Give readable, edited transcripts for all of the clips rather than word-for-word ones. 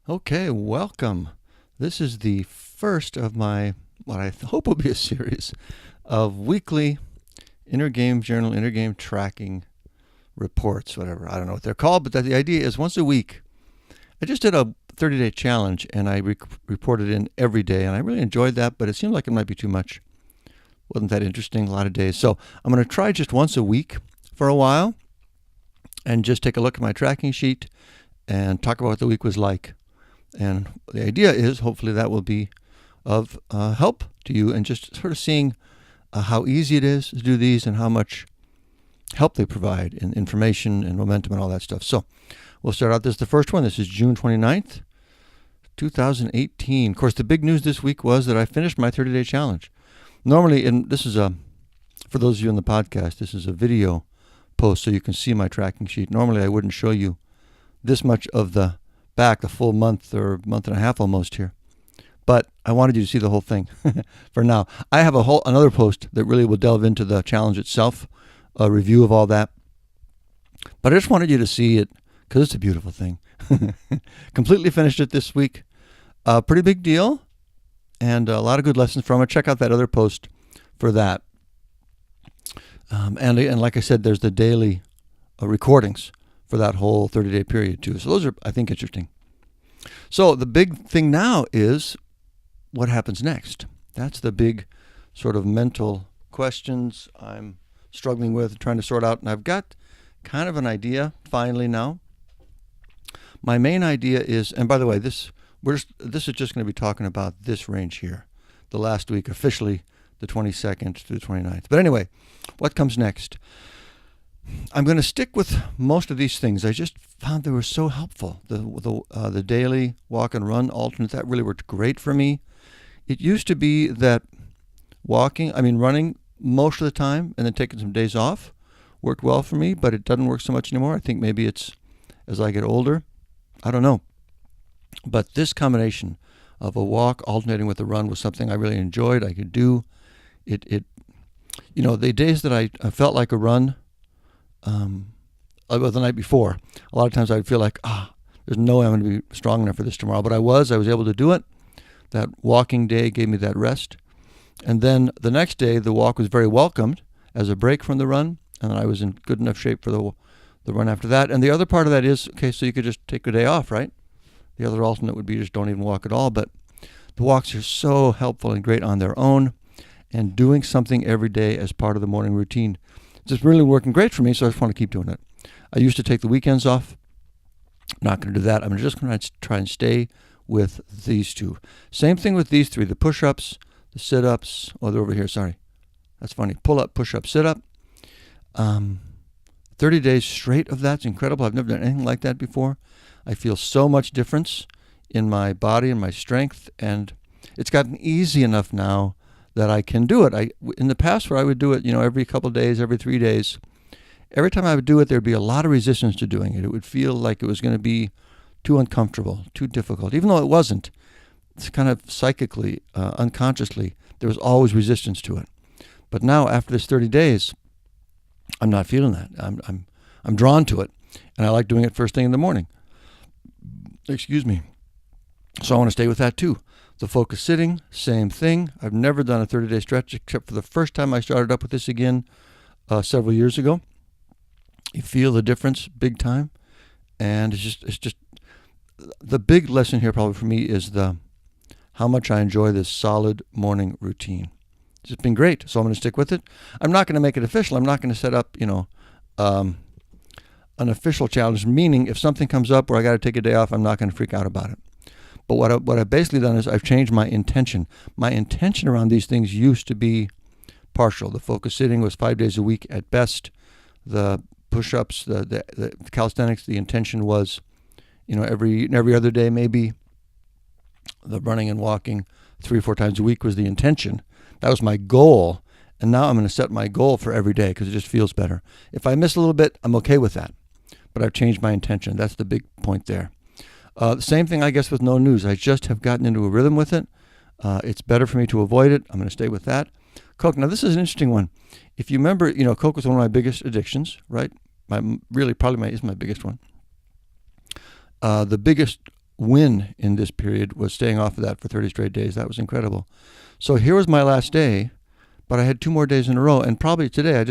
Okay, welcome. This is the first of my, what I hope will be a series of weekly Inner Game Journal, Inner Game Tracking reports, whatever. I don't know what they're called, but the idea is once a week. I just did a 30-day challenge, and I reported in every day, and I really enjoyed that, but it seemed like it might be too much. Wasn't that interesting? A lot of days. So I'm going to try just once a week for a while and just take a look at my tracking sheet and talk about what the week was like. And the idea is hopefully that will be of help to you and just sort of seeing how easy it is to do these and how much help they provide in information and momentum and all that stuff. So we'll start out. This is the first one. This is June 29th, 2018. Of course, the big news this week was that I finished my 30-day challenge. Normally, and this is for those of you on the podcast, this is a video post so you can see my tracking sheet. Normally, I wouldn't show you this much of the back, the full month or month and a half almost here. But I wanted you to see the whole thing for now. I have another post that really will delve into the challenge itself, a review of all that. But I just wanted you to see it because it's a beautiful thing. Completely finished it this week. Pretty big deal and a lot of good lessons from it. Check out that other post for that. And like I said, there's the daily recordings for that whole 30-day period too. So those are, I think, interesting. So the big thing now is what happens next. That's the big sort of mental questions I'm struggling with, trying to sort out. And I've got kind of an idea finally now. My main idea is, and by the way, this is just going to be talking about this range here, the last week, officially the 22nd to the 29th. But anyway, what comes next? I'm going to stick with most of these things. I just found they were so helpful. The daily walk and run alternate, that really worked great for me. It used to be that running most of the time and then taking some days off worked well for me, but it doesn't work so much anymore. I think maybe it's as I get older. I don't know. But this combination of a walk alternating with a run was something I really enjoyed. I could do it. The days that I felt like a run, the night before, a lot of times I'd feel like, there's no way I'm going to be strong enough for this tomorrow. But I was able to do it. That walking day gave me that rest. And then the next day, the walk was very welcomed as a break from the run. And I was in good enough shape for the run after that. And the other part of that is, okay, so you could just take a day off, right? The other alternate would be just don't even walk at all. But the walks are so helpful and great on their own. And doing something every day as part of the morning routine, it's just really working great for me, so I just want to keep doing it. I used to take the weekends off. Not going to do that. I'm just going to try and stay with these two. Same thing with these three, the push-ups, the sit-ups. Oh, they're over here, sorry. That's funny. Pull-up, push-up, sit-up. 30 days straight of that's incredible. I've never done anything like that before. I feel so much difference in my body and my strength, and it's gotten easy enough now that I can do it. In the past where I would do it, every couple of days, every 3 days, every time I would do it, there'd be a lot of resistance to doing it. It would feel like it was going to be too uncomfortable, too difficult, even though it wasn't. It's kind of psychically, unconsciously, there was always resistance to it. But now, after this 30 days, I'm not feeling that. I'm drawn to it, and I like doing it first thing in the morning. Excuse me. So I want to stay with that too. The focus sitting, same thing. I've never done a 30-day stretch except for the first time I started up with this again several years ago. You feel the difference big time, and it's just the big lesson here probably for me is how much I enjoy this solid morning routine. It's just been great, so I'm going to stick with it. I'm not going to make it official. I'm not going to set up an official challenge, meaning if something comes up where I got to take a day off, I'm not going to freak out about it. But what I've basically done is I've changed my intention. My intention around these things used to be partial. The focus sitting was 5 days a week at best. The push-ups, the calisthenics, the intention was, every other day maybe. The running and walking 3 or 4 times a week was the intention. That was my goal. And now I'm going to set my goal for every day because it just feels better. If I miss a little bit, I'm okay with that. But I've changed my intention. That's the big point there. The same thing, I guess, with no news. I just have gotten into a rhythm with it. It's better for me to avoid it. I'm going to stay with that. Coke. Now, this is an interesting one. If you remember, Coke was one of my biggest addictions, right? Is my biggest one. The biggest win in this period was staying off of that for 30 straight days. That was incredible. So here was my last day, but I had 2 more days in a row, and probably today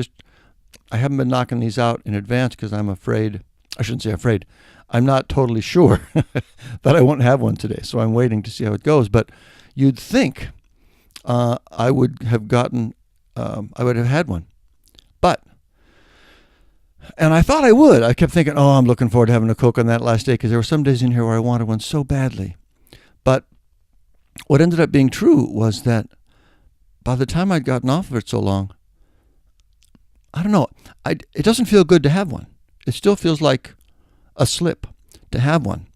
I haven't been knocking these out in advance because I'm afraid. I shouldn't say afraid. I'm not totally sure that I won't have one today, so I'm waiting to see how it goes. But you'd think I would have had one, and I thought I would. I kept thinking, I'm looking forward to having a Coke on that last day because there were some days in here where I wanted one so badly. But what ended up being true was that by the time I'd gotten off of it so long, I don't know, it doesn't feel good to have one. It still feels like a slip to have one.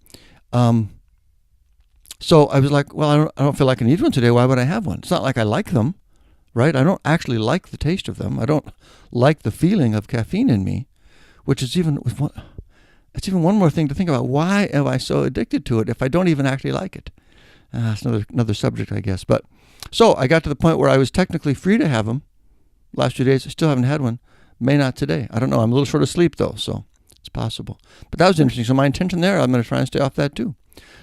So I was like, well, I don't feel like I need one today. Why would I have one? It's not like I like them, right? I don't actually like the taste of them. I don't like the feeling of caffeine in me, which is it's even one more thing to think about. Why am I so addicted to it if I don't even actually like it? That's another subject, I guess. But so I got to the point where I was technically free to have them. Last few days, I still haven't had one. May not today. I don't know. I'm a little short of sleep, though, so it's possible. But that was interesting. So my intention there, I'm going to try and stay off that, too.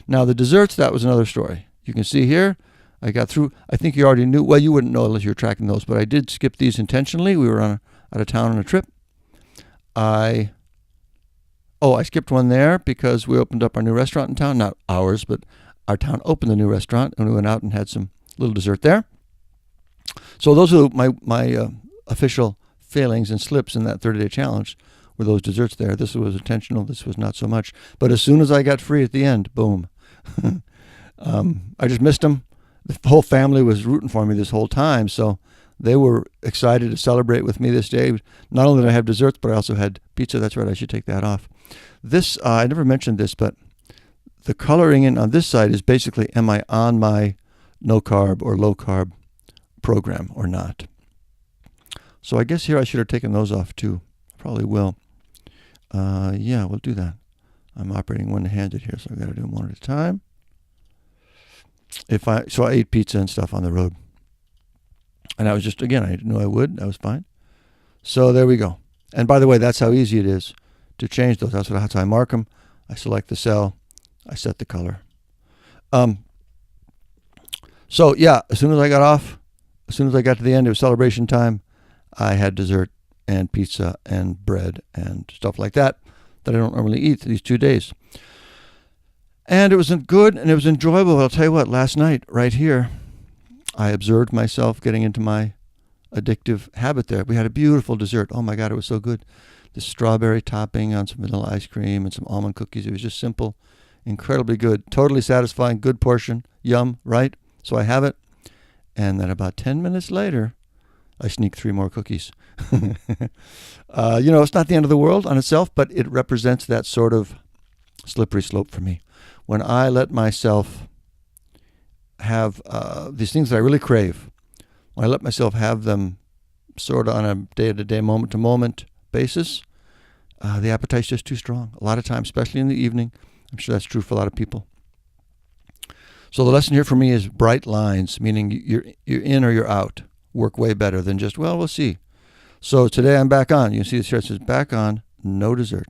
Now, the desserts, that was another story. You can see here, I got through. I think you already knew. Well, you wouldn't know unless you were tracking those, but I did skip these intentionally. We were out of town on a trip. I skipped one there because we opened up our new restaurant in town. Not ours, but our town opened the new restaurant, and we went out and had some little dessert there. So those are my official failings and slips in that 30-day challenge were those desserts there. This was intentional. This was not so much. But as soon as I got free at the end, boom. I just missed them. The whole family was rooting for me this whole time, so they were excited to celebrate with me this day. Not only did I have desserts, but I also had pizza. That's right. I should take that off. This, I never mentioned this, but the coloring in on this side is basically, am I on my no-carb or low-carb program or not? So I guess here I should have taken those off too. Probably will. Yeah, we'll do that. I'm operating one-handed here, so I've got to do them one at a time. So I ate pizza and stuff on the road. And I was just, again, I knew I would. That was fine. So there we go. And by the way, that's how easy it is to change those. That's how I mark them. I select the cell. I set the color. So yeah, as soon as I got off, as soon as I got to the end, it was celebration time. I had dessert and pizza and bread and stuff like that I don't normally eat these 2 days. And it was good and it was enjoyable. I'll tell you what, last night right here, I observed myself getting into my addictive habit there. We had a beautiful dessert. Oh my God, it was so good. The strawberry topping on some vanilla ice cream and some almond cookies. It was just simple, incredibly good, totally satisfying, good portion. Yum, right? So I have it. And then about 10 minutes later, I sneak 3 more cookies. It's not the end of the world on itself, but it represents that sort of slippery slope for me. When I let myself have these things that I really crave, when I let myself have them sort of on a day-to-day, moment-to-moment basis, the appetite's just too strong. A lot of times, especially in the evening. I'm sure that's true for a lot of people. So the lesson here for me is bright lines, meaning you're in or you're out. Work way better than just, we'll see. So today I'm back on. You can see this here. It says back on, no dessert.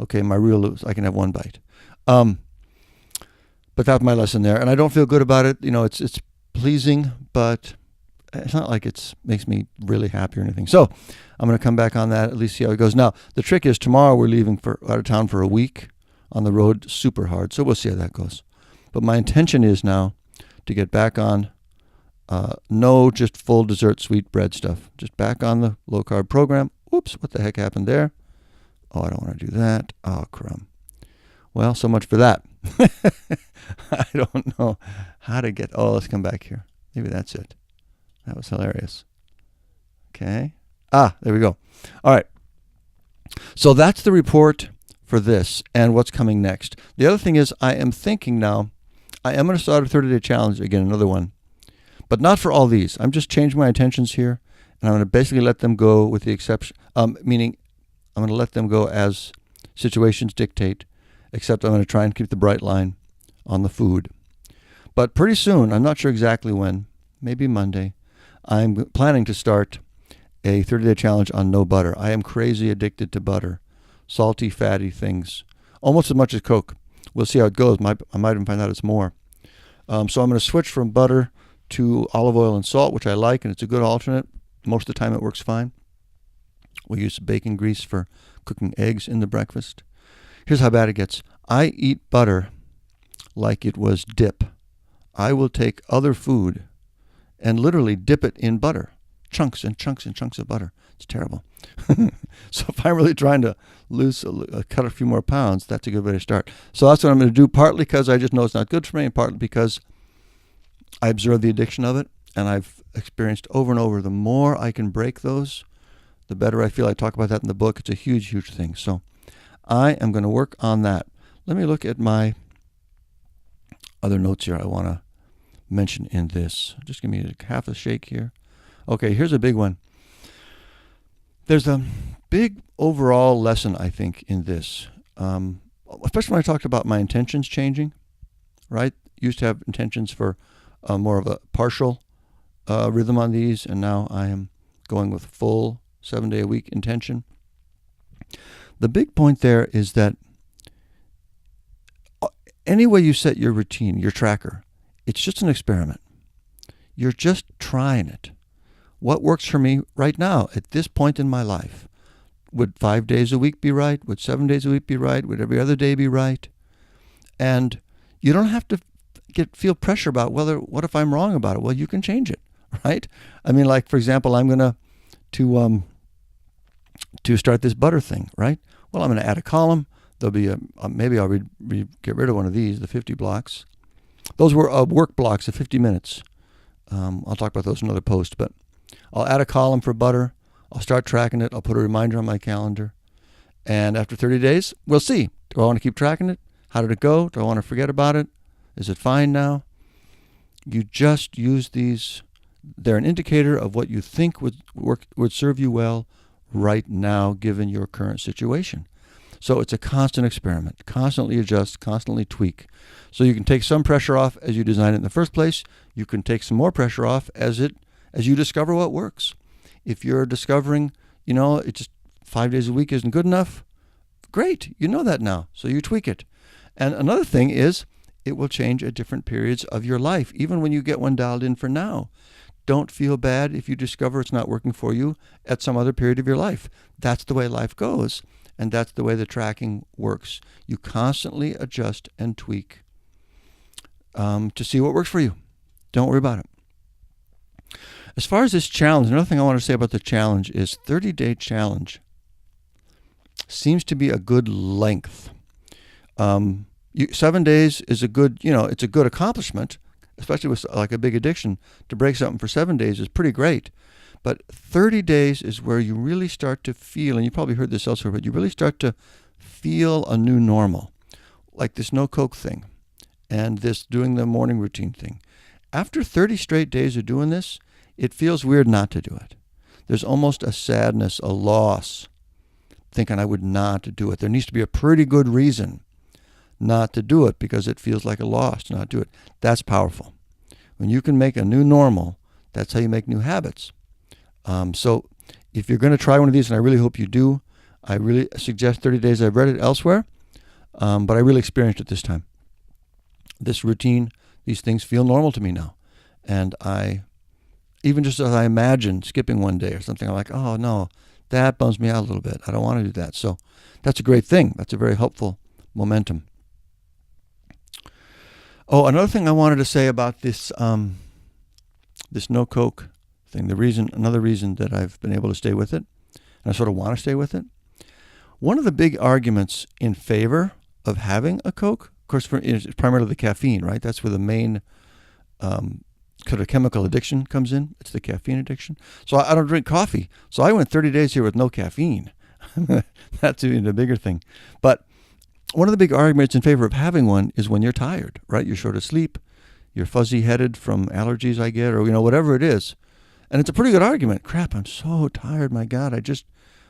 Okay, my rule is I can have 1 bite. But that's my lesson there. And I don't feel good about it. It's pleasing, but it's not like it makes me really happy or anything. So I'm going to come back on that, at least see how it goes. Now, the trick is tomorrow we're leaving out of town for a week on the road, super hard. So we'll see how that goes. But my intention is now to get back on no just full dessert sweet bread stuff. Just back on the low-carb program. Oops, what the heck happened there? Oh, I don't want to do that. Oh, crumb. Well, so much for that. I don't know how to get... Oh, let's come back here. Maybe that's it. That was hilarious. Okay. There we go. All right. So that's the report for this and what's coming next. The other thing is I am thinking now, I am going to start a 30-day challenge again, another one. But not for all these. I'm just changing my intentions here, and I'm going to basically let them go with the exception, meaning I'm going to let them go as situations dictate, except I'm going to try and keep the bright line on the food. But pretty soon, I'm not sure exactly when, maybe Monday, I'm planning to start a 30-day challenge on no butter. I am crazy addicted to butter, salty, fatty things, almost as much as Coke. we'll see how it goes. I might even find out it's more. So I'm going to switch from butter to olive oil and salt, which I like, and it's a good alternate. Most of the time it works fine. We use bacon grease for cooking eggs in the breakfast. Here's how bad it gets. I eat butter like it was dip. I will take other food and literally dip it in butter. Chunks and chunks and chunks of butter. It's terrible. So if I'm really trying to cut a few more pounds, that's a good way to start. So that's what I'm going to do, partly because I just know it's not good for me, and partly because I observe the addiction of it, and I've experienced over and over, the more I can break those, the better I feel. I talk about that in the book. It's a huge, huge thing. So I am going to work on that. Let me look at my other notes here I want to mention in this. Just give me half a shake here. Okay, here's a big one. There's a big overall lesson, I think, in this, especially when I talked about my intentions changing, right? Used to have intentions for more of a partial rhythm on these, and now I am going with full 7-day-a-week intention. The big point there is that any way you set your routine, your tracker, it's just an experiment. You're just trying it. What works for me right now at this point in my life? Would 5 days a week be right? Would 7 days a week be right? Would every other day be right? And you don't have to feel pressure about what if I'm wrong about it? Well, you can change it, right? I mean, like, for example, I'm going to start this butter thing, right? Well, I'm going to add a column. There'll be maybe I'll get rid of one of these, the 50 blocks. Those were work blocks of 50 minutes. I'll talk about those in another post, but I'll add a column for butter. I'll start tracking it. I'll put a reminder on my calendar. And after 30 days, we'll see. Do I want to keep tracking it? How did it go? Do I want to forget about it? Is it fine now? You just use these. They're an indicator of what you think would serve you well right now, given your current situation. So it's a constant experiment. Constantly adjust, constantly tweak. So you can take some pressure off as you design it in the first place. You can take some more pressure off as you discover what works. If you're discovering, it's just 5 days a week isn't good enough, great. You know that now. So you tweak it. And another thing is it will change at different periods of your life, even when you get one dialed in for now. Don't feel bad if you discover it's not working for you at some other period of your life. That's the way life goes, and that's the way the tracking works. You constantly adjust and tweak to see what works for you. Don't worry about it. As far as this challenge, another thing I want to say about the challenge is 30-day challenge seems to be a good length. 7 days is a good, it's a good accomplishment, especially with like a big addiction. To break something for 7 days is pretty great. But 30 days is where you really start to feel, and you probably heard this elsewhere, but you really start to feel a new normal, like this no Coke thing and this doing the morning routine thing. After 30 straight days of doing this, it feels weird not to do it. There's almost a sadness, a loss, thinking I would not do it. There needs to be a pretty good reason not to do it because it feels like a loss to not do it. That's powerful. When you can make a new normal, that's how you make new habits. So if you're going to try one of these, and I really hope you do, I really suggest 30 days. I've read it elsewhere, but I really experienced it this time. This routine, these things feel normal to me now. And even just as I imagine skipping one day or something, I'm like, oh no, that bums me out a little bit. I don't want to do that. So that's a great thing. That's a very helpful momentum. Oh, another thing I wanted to say about this this no Coke thing, another reason that I've been able to stay with it, and I sort of want to stay with it. One of the big arguments in favor of having a Coke, of course, is primarily the caffeine, right? That's where the main kind of chemical addiction comes in. It's the caffeine addiction. So I don't drink coffee. So I went 30 days here with no caffeine. That's even a bigger thing. But one of the big arguments in favor of having one is when you're tired, right? You're short of sleep, you're fuzzy-headed from allergies I get, or whatever it is. And it's a pretty good argument. Crap, I'm so tired, my God,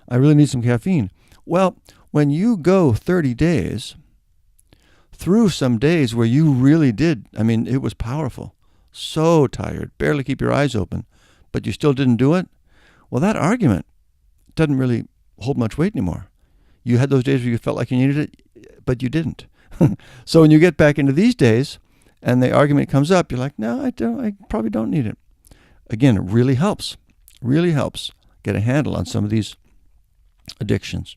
I really need some caffeine. Well, when you go 30 days through some days where you really did, it was powerful, so tired, barely keep your eyes open, but you still didn't do it, well, that argument doesn't really hold much weight anymore. You had those days where you felt like you needed it, but you didn't. So when you get back into these days and the argument comes up, you're like, no, I probably don't need it. Again, it really helps get a handle on some of these addictions.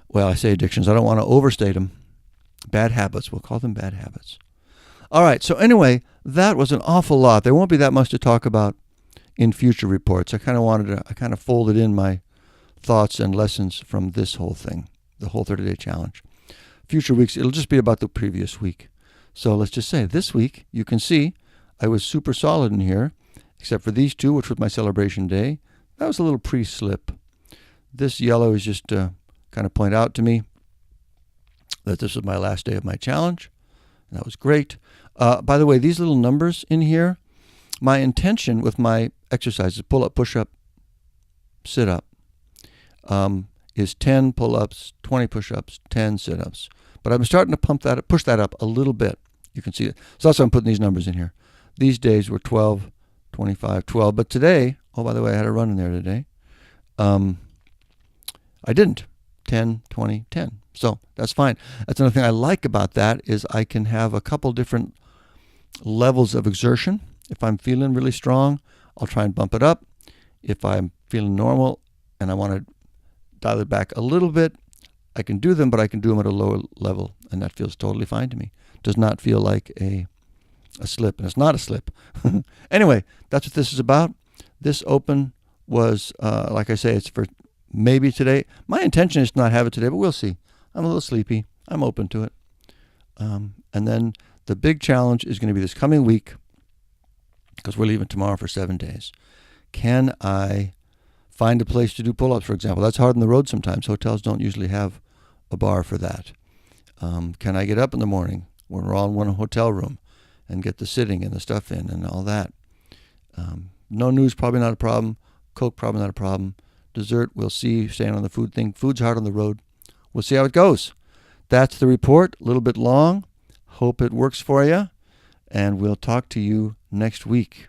Well, I say addictions. I don't want to overstate them. Bad habits. We'll call them bad habits. All right. So anyway, that was an awful lot. There won't be that much to talk about in future reports. I kind of folded in my thoughts and lessons from this whole thing, the whole 30-day challenge. Future weeks, it'll just be about the previous week. So let's just say this week, you can see I was super solid in here, except for these two, which was my celebration day. That was a little pre-slip. This yellow is just kind of point out to me that this was my last day of my challenge. And that was great. By the way, these little numbers in here, my intention with my exercises, pull up, push up, sit up, is 10 pull-ups, 20 push-ups, 10 sit-ups. But I'm starting to push that up a little bit. You can see it. So that's why I'm putting these numbers in here. These days were 12, 25, 12. But today, oh, by the way, I had a run in there today. I didn't. 10, 20, 10. So that's fine. That's another thing I like about that is I can have a couple different levels of exertion. If I'm feeling really strong, I'll try and bump it up. If I'm feeling normal and I want to dial it back a little bit, I can do them, but I can do them at a lower level, and that feels totally fine to me. Does not feel like a slip, and it's not a slip. Anyway, that's what this is about. This open was, like I say, it's for maybe today. My intention is to not have it today, but we'll see. I'm a little sleepy. I'm open to it. And then the big challenge is going to be this coming week, because we're leaving tomorrow for 7 days. Can I find a place to do pull-ups, for example? That's hard on the road sometimes. Hotels don't usually have a bar for that. Can I get up in the morning when we're all in one hotel room and get the sitting and the stuff in and all that? No news, probably not a problem. Coke, probably not a problem. Dessert, we'll see. Staying on the food thing. Food's hard on the road. We'll see how it goes. That's the report. A little bit long. Hope it works for you. And we'll talk to you next week.